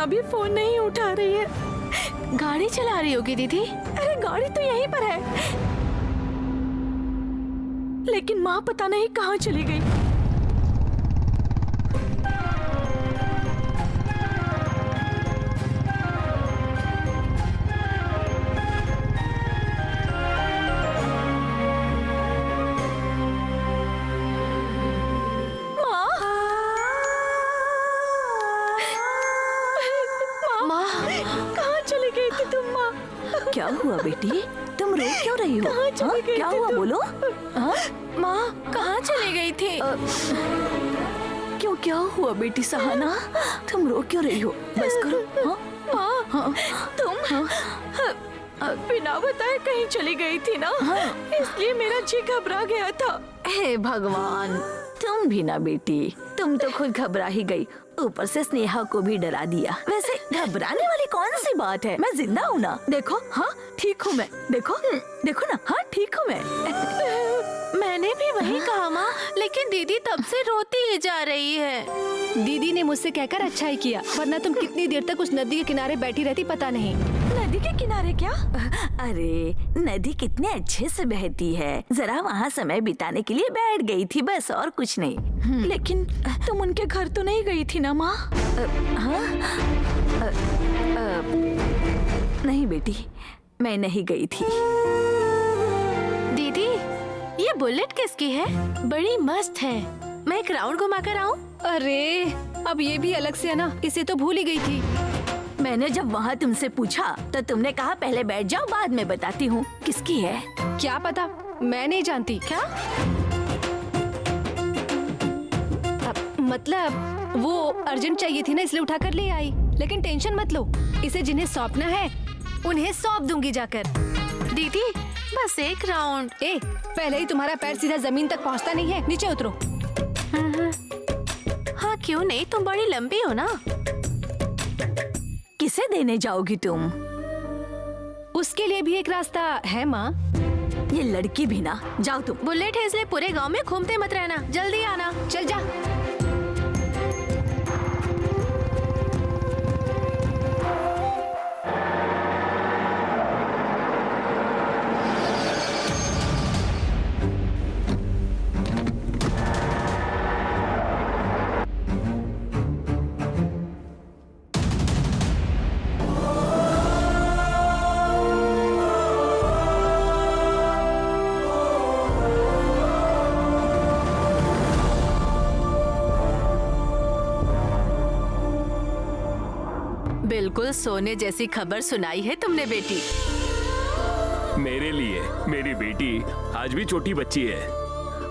भी फोन नहीं उठा रही है। गाड़ी चला रही होगी दीदी। अरे गाड़ी तो यहीं पर है, लेकिन माँ पता नहीं कहाँ चली गई। क्या हुआ बेटी, तुम रो क्यों रही हो? कहाँ चली गई क्या थी हुआ तुम? बोलो। माँ कहाँ चली गई थी? क्यों, क्या हुआ बेटी सहाना, तुम रो क्यों रही हो? बस करो। माँ तुम बिना बताए कहीं चली गई थी ना, इसलिए मेरा जी घबरा गया था। हे भगवान, तुम भी ना बेटी, तुम तो खुद घबरा ही गई, ऊपर से स्नेहा को भी डरा दिया। वैसे घबराने वाली कौन सी बात है, मैं जिंदा हूँ ना। देखो, हाँ ठीक हूँ मैं, देखो देखो ना, हाँ ठीक हूँ मैं। मैंने भी वही कहा माँ, लेकिन दीदी तब से रोती ही जा रही है। दीदी ने मुझसे कहकर अच्छा ही किया, वरना तुम कितनी देर तक उस नदी के किनारे बैठी रहती पता नहीं। नदी के किनारे क्या? अरे नदी कितने अच्छे से बहती है, जरा वहाँ समय बिताने के लिए बैठ गई थी बस, और कुछ नहीं। लेकिन तुम उनके घर तो नहीं गई थी ना माँ? नहीं बेटी, मैं नहीं गई थी। दीदी ये बुलेट किसकी है? बड़ी मस्त है, मैं एक राउंड घुमा कर आऊँ? अरे अब ये भी अलग से है ना, इसे तो भूल ही गई थी। मैंने जब वहाँ तुमसे पूछा तो तुमने कहा पहले बैठ जाओ, बाद में बताती हूँ किसकी है। क्या पता, मैं नहीं जानती। क्या मतलब वो अर्जेंट चाहिए थी ना, इसलिए उठा कर ले आई। लेकिन टेंशन मत लो, इसे जिन्हें सौंपना है उन्हें सौंप दूंगी जाकर। दीदी बस एक राउंड। पहले ही तुम्हारा पैर सीधा जमीन तक पहुंचता नहीं है, नीचे उतरो। हाँ क्यों नहीं, तुम बड़ी लंबी हो ना। किसे देने जाओगी तुम? उसके लिए भी एक रास्ता है माँ। ये लड़की भी ना, जाओ तुम। बुलेट है इसलिए पूरे गांव में घूमते मत रहना, जल्दी आना। चल जा। बिल्कुल सोने जैसी खबर सुनाई है तुमने बेटी। मेरे लिए मेरी बेटी आज भी छोटी बच्ची है।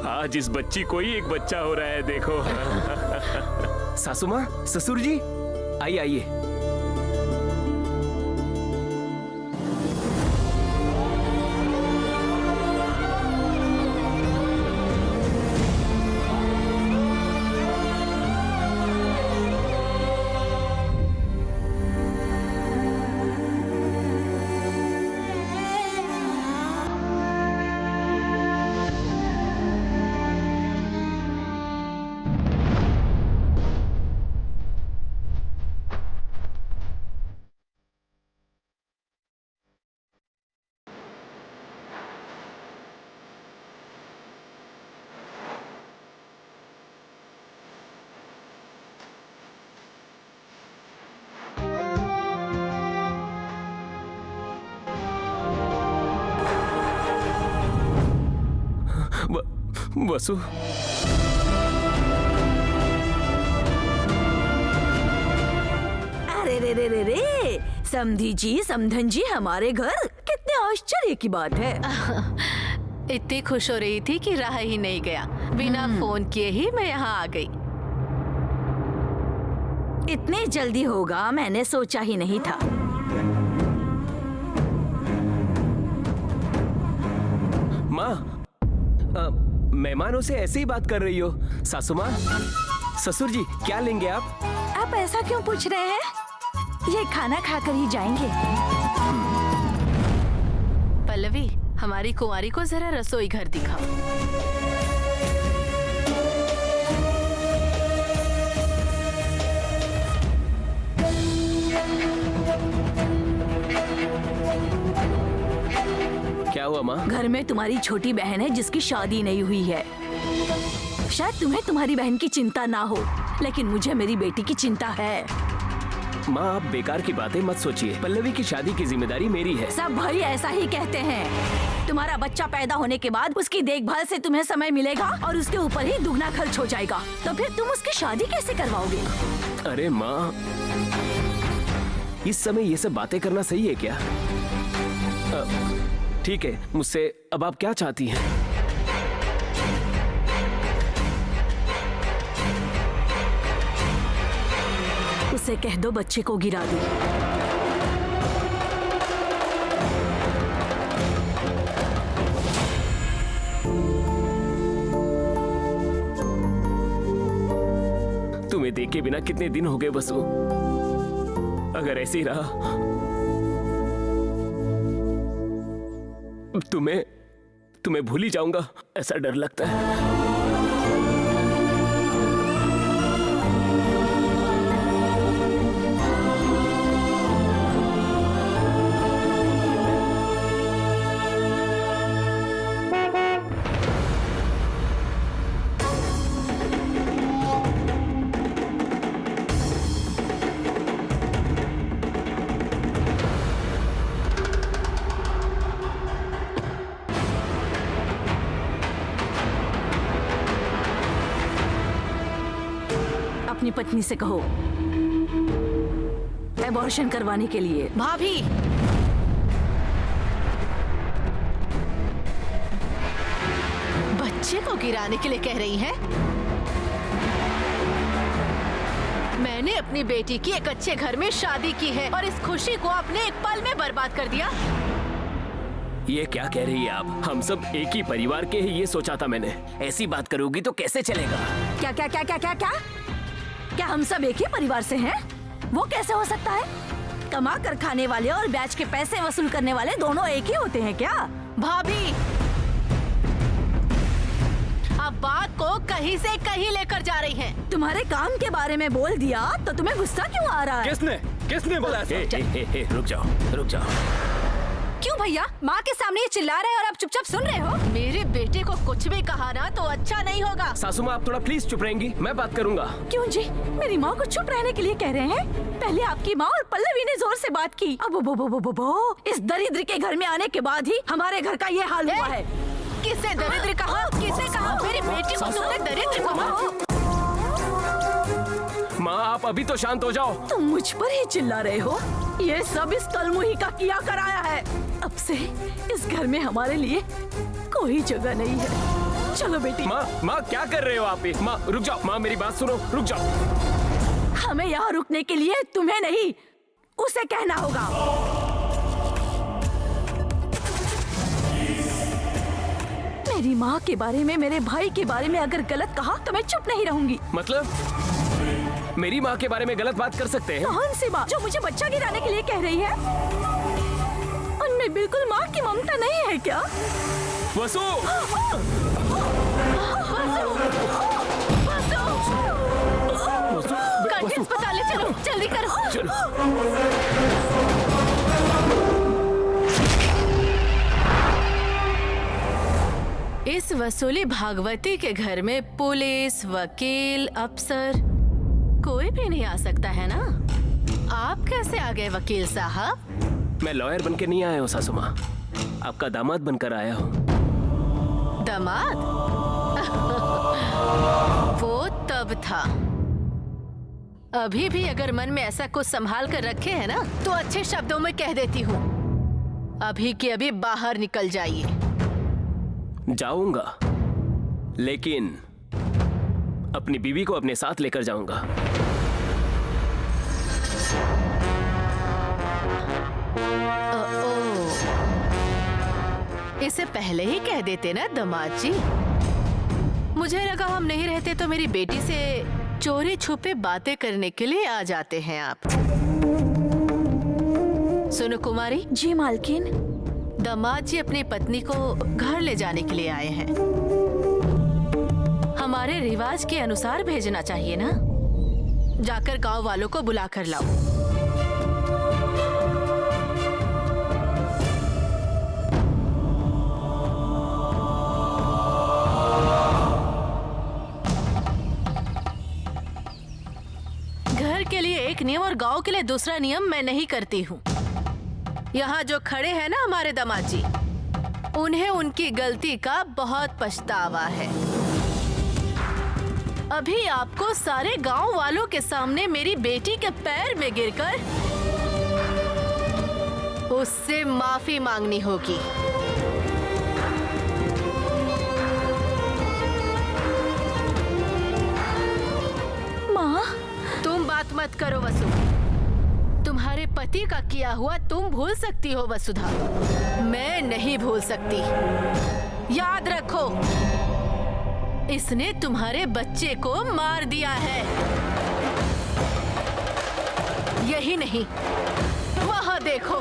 आज इस बच्ची को ही एक बच्चा हो रहा है, देखो। सासू माँ, ससुर जी, आइए आइए। वसु, अरे रे रे रे रे, समधी जी, समधन जी हमारे घर, कितने आश्चर्य की बात है। इतनी खुश हो रही थी कि रहा ही नहीं गया, बिना फोन किए ही मैं यहाँ आ गई। इतने जल्दी होगा मैंने सोचा ही नहीं था। माँ, मेहमानों से ऐसे ही बात कर रही हो। सासू माँ, ससुर जी, क्या लेंगे आप? आप ऐसा क्यों पूछ रहे हैं? ये खाना खाकर ही जाएंगे। पल्लवी, हमारी कुंवारी को जरा रसोई घर दिखाओ। क्या हुआ माँ? घर में तुम्हारी छोटी बहन है जिसकी शादी नहीं हुई है। शायद तुम्हें तुम्हारी बहन की चिंता ना हो, लेकिन मुझे मेरी बेटी की चिंता है। माँ आप बेकार की बातें मत सोचिए। पल्लवी की शादी की जिम्मेदारी मेरी है। सब भाई ऐसा ही कहते हैं। तुम्हारा बच्चा पैदा होने के बाद उसकी देखभाल से तुम्हें समय मिलेगा और उसके ऊपर ही दुगना खर्च हो जाएगा, तो फिर तुम उसकी शादी कैसे करवाओगे? अरे माँ, इस समय ये सब बातें करना सही है क्या? ठीक है, मुझसे अब आप क्या चाहती हैं? उसे कह दो बच्चे को गिरा दे। तुम्हें देखे बिना कितने दिन हो गए वसु। अगर ऐसे ही रहा तुम्हें भूल ही जाऊंगा, ऐसा डर लगता है। अपनी पत्नी से कहो एबॉर्शन करवाने के लिए। भाभी, बच्चे को गिराने के लिए कह रही हैं? मैंने अपनी बेटी की एक अच्छे घर में शादी की है और इस खुशी को आपने एक पल में बर्बाद कर दिया। ये क्या कह रही है आप? हम सब एक ही परिवार के हैं, ये सोचा था मैंने। ऐसी बात करोगी तो कैसे चलेगा? क्या क्या क्या क्या क्या क्या क्या हम सब एक ही परिवार से हैं? वो कैसे हो सकता है? कमा कर खाने वाले और ब्याज के पैसे वसूल करने वाले दोनों एक ही होते हैं क्या? भाभी, आप बात को कहीं से कहीं लेकर जा रही हैं। तुम्हारे काम के बारे में बोल दिया तो तुम्हें गुस्सा क्यों आ रहा है? किसने बोला ऐसा? रुक जाओ। क्यों भैया, माँ के सामने ये चिल्ला रहे हैं और आप चुपचाप सुन रहे हो? मेरे बेटे को कुछ भी कहा ना तो अच्छा नहीं होगा। सासू माँ आप थोड़ा प्लीज चुप रहेंगी, मैं बात करूंगा। क्यों जी, मेरी माँ को चुप रहने के लिए कह रहे हैं? पहले आपकी माँ और पल्लवी ने जोर से बात की। अब वो इस दरिद्र के घर में आने के बाद ही हमारे घर का ये हाल हुआ है। किसे दरिद्र कहा? किसे कहा? मेरी बेटी को तुमने दरिद्र कहा? माँ आप अभी तो शांत हो जाओ। तुम मुझ पर ही चिल्ला रहे हो? ये सब इस कलमुही का किया कराया है। अब से इस घर में हमारे लिए कोई जगह नहीं है। चलो बेटी। माँ क्या कर रहे हो आप? माँ रुक जाओ, माँ मेरी बात सुनो, रुक जाओ। हमें यहाँ रुकने के लिए तुम्हें नहीं, उसे कहना होगा। मेरी माँ के बारे में, मेरे भाई के बारे में अगर गलत कहा तो मैं चुप नहीं रहूंगी। मतलब मेरी माँ के बारे में गलत बात कर सकते हैं? कौन सी बात जो मुझे बच्चा गिराने के लिए कह रही है? उनमें बिल्कुल माँ की ममता नहीं है क्या? वसु! करके अस्पताल ले चलो, जल्दी करो। इस वसूली भागवती के घर में पुलिस, वकील, अफसर कोई भी नहीं आ सकता है ना? आप कैसे आ गए वकील साहब? मैं लॉयर बनके नहीं आया हूँ सासू माँ, आपका दामाद बनकर आया हूँ। दामाद? वो तब था। अभी भी अगर मन में ऐसा कुछ संभाल कर रखे है ना तो अच्छे शब्दों में कह देती हूँ, अभी के अभी बाहर निकल जाइए। जाऊंगा, लेकिन अपनी बीवी को अपने साथ लेकर जाऊंगा। इसे पहले ही कह देते ना दामाद जी। मुझे लगा हम नहीं रहते तो मेरी बेटी से चोरी छुपे बातें करने के लिए आ जाते हैं आप। सुनो कुमारी। जी मालकिन। दामाद जी अपनी पत्नी को घर ले जाने के लिए आए हैं। हमारे रिवाज के अनुसार भेजना चाहिए ना। जाकर गांव वालों को बुला कर लाओ। एक नियम और गांव के लिए दूसरा नियम मैं नहीं करती हूँ। यहाँ जो खड़े हैं ना हमारे दामाद जी, उन्हें उनकी गलती का बहुत पछतावा है। अभी आपको सारे गांव वालों के सामने मेरी बेटी के पैर में गिरकर उससे माफी मांगनी होगी। माँ, तुम बात मत करो वसु। तुम्हारे पति का किया हुआ तुम भूल सकती हो वसुधा, मैं नहीं भूल सकती। याद रखो, इसने तुम्हारे बच्चे को मार दिया है। यही नहीं, वहां देखो।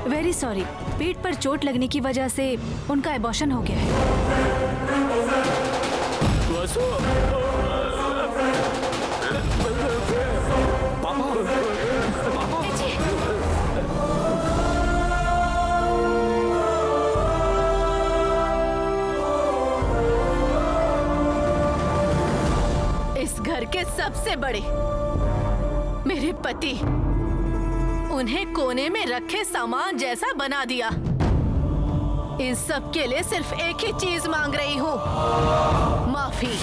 वेरी सॉरी, पेट पर चोट लगने की वजह से उनका एबॉर्शन हो गया है। वसु, इस घर के सबसे बड़े मेरे पति उन्हें कोने में रखे सामान जैसा बना दिया। इन सब के लिए सिर्फ एक ही चीज मांग रही हूँ, माफी।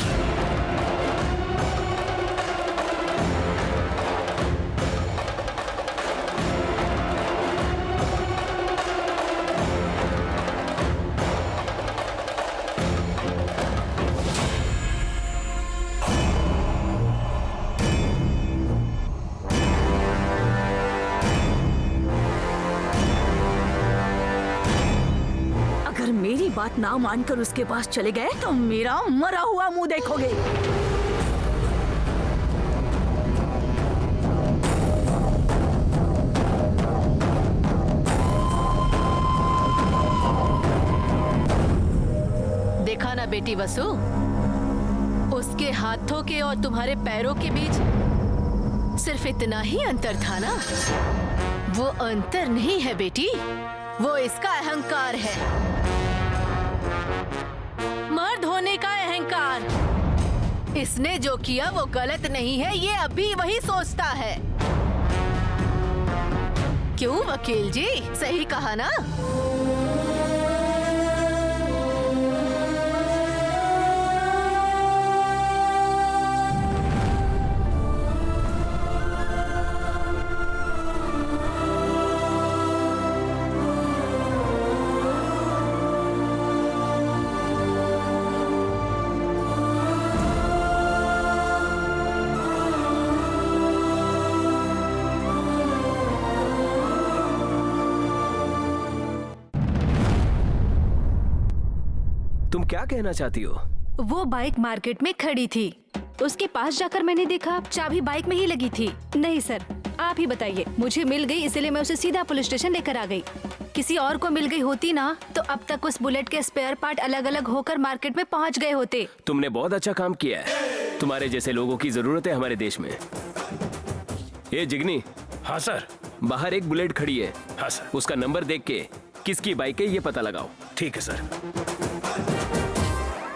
अगर मेरी बात ना मानकर उसके पास चले गए तो मेरा मरा हुआ मुंह देखोगे। देखा ना बेटी वसु, उसके हाथों के और तुम्हारे पैरों के बीच सिर्फ इतना ही अंतर था ना। वो अंतर नहीं है बेटी, वो इसका अहंकार है, मर्द होने का अहंकार। इसने जो किया वो गलत नहीं है, ये अभी वही सोचता है। क्यों वकील जी, सही कहा ना? तुम क्या कहना चाहती हो? वो बाइक मार्केट में खड़ी थी, उसके पास जाकर मैंने देखा चाबी बाइक में ही लगी थी। नहीं सर, आप ही बताइए। मुझे मिल गई इसलिए मैं उसे सीधा पुलिस स्टेशन लेकर आ गई। किसी और को मिल गई होती ना तो अब तक उस बुलेट के स्पेयर पार्ट अलग अलग होकर मार्केट में पहुंच गए होते। तुमने बहुत अच्छा काम किया है। तुम्हारे जैसे लोगों की जरूरत है हमारे देश में। ये जिगनी। हाँ सर। बाहर एक बुलेट खड़ी है। हाँ सर। उसका नंबर देख के किसकी बाइक है ये पता लगाओ। ठीक है सर।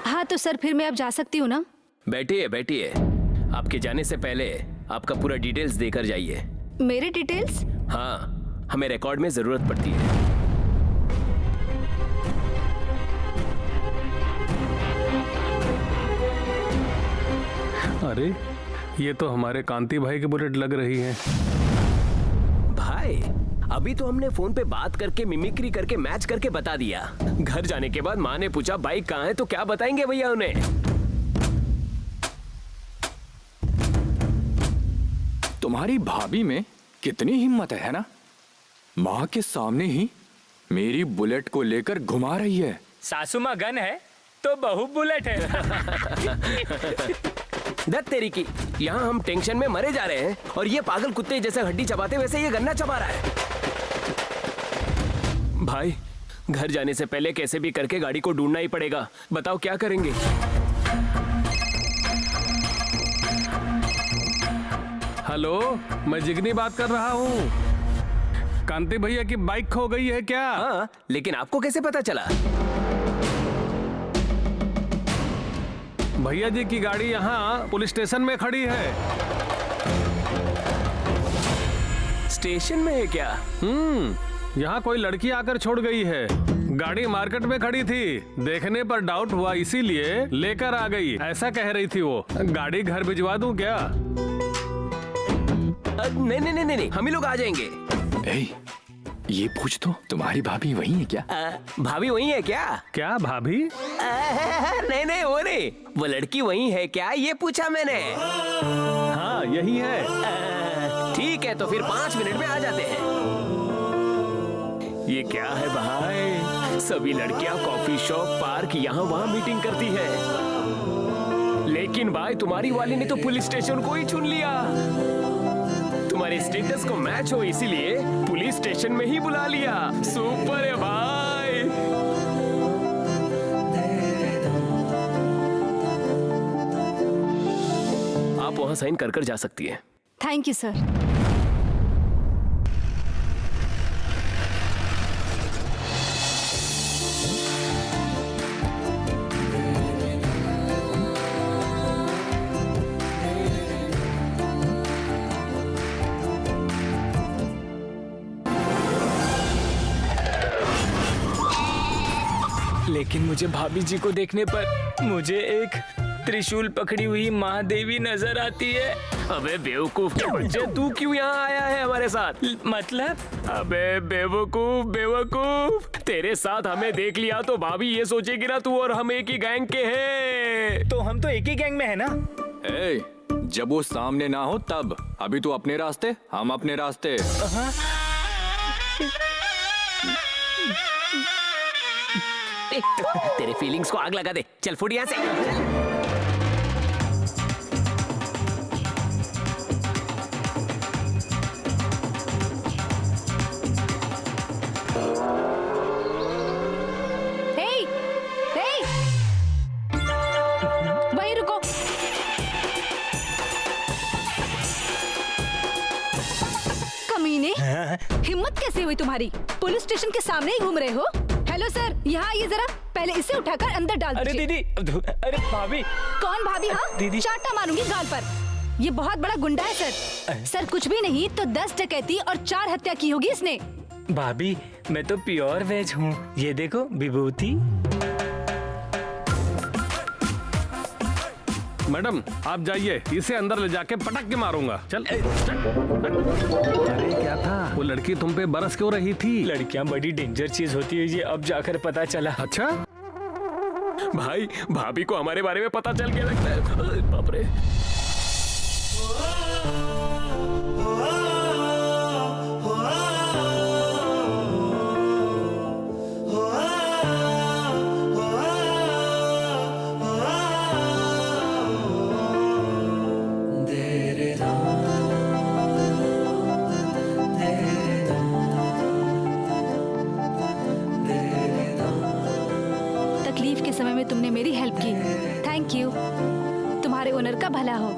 हाँ तो सर फिर मैं अब जा सकती हूँ ना? बैठिए बैठिए। आपके जाने से पहले आपका पूरा डिटेल्स देकर जाइए। मेरे डिटेल्स? हाँ, हमें रिकॉर्ड में जरूरत पड़ती है। अरे ये तो हमारे कांति भाई की बुलेट लग रही है। भाई, अभी तो हमने फोन पे बात करके मिमिक्री करके मैच करके बता दिया। घर जाने के बाद माँ ने पूछा बाइक कहाँ है तो क्या बताएंगे भैया उन्हें? तुम्हारी भाभी में कितनी हिम्मत है ना? माँ के सामने ही मेरी बुलेट को लेकर घुमा रही है। सासू माँ गन है तो बहू बुलेट है। दत्त तेरी की, यहाँ हम टेंशन में मरे जा रहे हैं और ये पागल कुत्ते जैसे हड्डी चबाते वैसे ये गन्ना चबा रहा है। भाई, घर जाने से पहले कैसे भी करके गाड़ी को ढूंढना ही पड़ेगा। बताओ क्या करेंगे? हेलो, मैं जिगनी बात कर रहा हूँ। कांति भैया की बाइक खो गई है क्या? हाँ, लेकिन आपको कैसे पता चला? भैया जी की गाड़ी यहाँ पुलिस स्टेशन में खड़ी है। स्टेशन में है क्या? यहाँ कोई लड़की आकर छोड़ गई है। गाड़ी मार्केट में खड़ी थी, देखने पर डाउट हुआ इसीलिए लेकर आ गई, ऐसा कह रही थी वो। गाड़ी घर भिजवा दूं क्या? नहीं नहीं नहीं नहीं, हम ही लोग आ जाएंगे। ए, ये पूछ तो, तुम्हारी भाभी वही है क्या? भाभी वही है क्या? क्या भाभी? नहीं नहीं, वो नहीं, वो लड़की वही है क्या, ये पूछा मैंने। हाँ यही है। ठीक है, तो फिर 5 मिनट में आ जाते हैं। ये क्या है भाई, सभी लड़कियां कॉफी शॉप, पार्क, यहाँ वहाँ मीटिंग करती है, लेकिन भाई तुम्हारी वाली ने तो पुलिस स्टेशन को ही चुन लिया। तुम्हारे स्टेटस को मैच हो इसीलिए पुलिस स्टेशन में ही बुला लिया। सुपर है भाई। आप वहां साइन कर जा सकती है। Thank you sir. लेकिन मुझे भाभी जी को देखने पर मुझे एक त्रिशूल पकड़ी हुई महादेवी नजर आती है। अबे बेवकूफ के बच्चे, तू क्यों यहाँ आया है हमारे साथ? मतलब? अबे बेवकूफ बेवकूफ, तेरे साथ हमें देख लिया तो भाभी ये सोचेगी ना तू और हम एक ही गैंग के हैं। तो हम तो एक ही गैंग में है ना? ए, जब वो सामने ना हो तब। अभी तू अपने रास्ते, हम अपने रास्ते। तेरे फीलिंग्स को आग लगा दे, चल फुट यहाँ से। वहीं रुको। कमीने, हिम्मत कैसे हुई तुम्हारी? पुलिस स्टेशन के सामने ही घूम रहे हो? हेलो सर, यहाँ आइए जरा। पहले इसे उठाकर अंदर डाल अरे दीजिए। दीदी, अरे भाभी। कौन भाभी? हाँ दीदी। चाटा मारूंगी गाल पर। ये बहुत बड़ा गुंडा है सर। सर कुछ भी नहीं तो 10 डकैती और 4 हत्या की होगी इसने। भाभी मैं तो प्योर वेज हूँ, ये देखो विभूति। मैडम आप जाइए, इसे अंदर ले जाके पटक के मारूंगा। चल चल। अरे क्या था? वो लड़की तुम पे बरस क्यों रही थी? लड़कियां बड़ी डेंजर चीज होती है, ये अब जाकर पता चला। अच्छा भाई भाभी को हमारे बारे में पता चल गया लगता है। बाप रे। तकलीफ के समय में तुमने मेरी हेल्प की, थैंक यू। तुम्हारे ओनर का भला हो।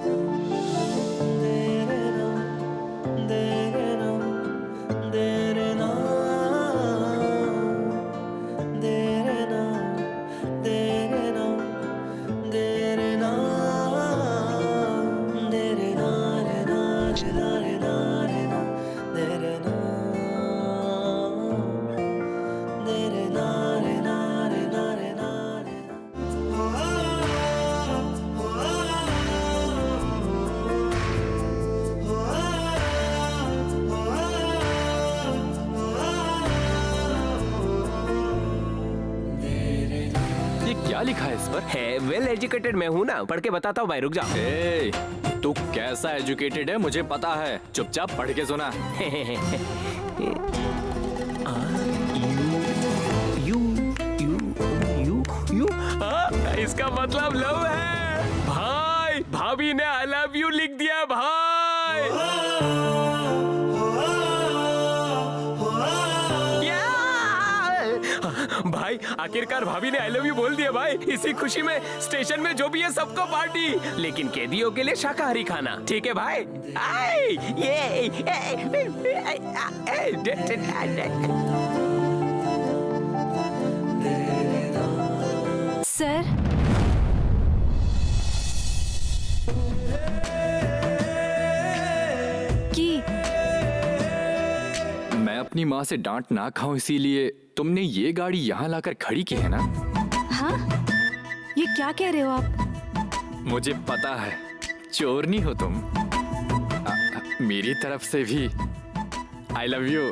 क्या लिखा है इस पर? है वेल एजुकेटेड मैं हूँ ना, पढ़ के बताता हूँ भाई, रुक जाओ। ए, तू कैसा एजुकेटेड है मुझे पता है, चुपचाप पढ़ के सुना। यू इसका मतलब लव है भाई। भाभी ने आई लव यू लिख दिया भाई। भाई आखिरकार भाभी ने आई लव यू बोल दिया भाई। इसी खुशी में स्टेशन में जो भी है सबको पार्टी, लेकिन कैदियों के लिए शाकाहारी खाना, ठीक है भाई? सर, की मैं अपनी माँ से डांट ना खाऊं इसीलिए तुमने ये गाड़ी यहाँ लाकर खड़ी की है ना? हाँ, ये क्या कह रहे हो आप? मुझे पता है, चोरनी हो तुम। मेरी तरफ से भी आई लव यू।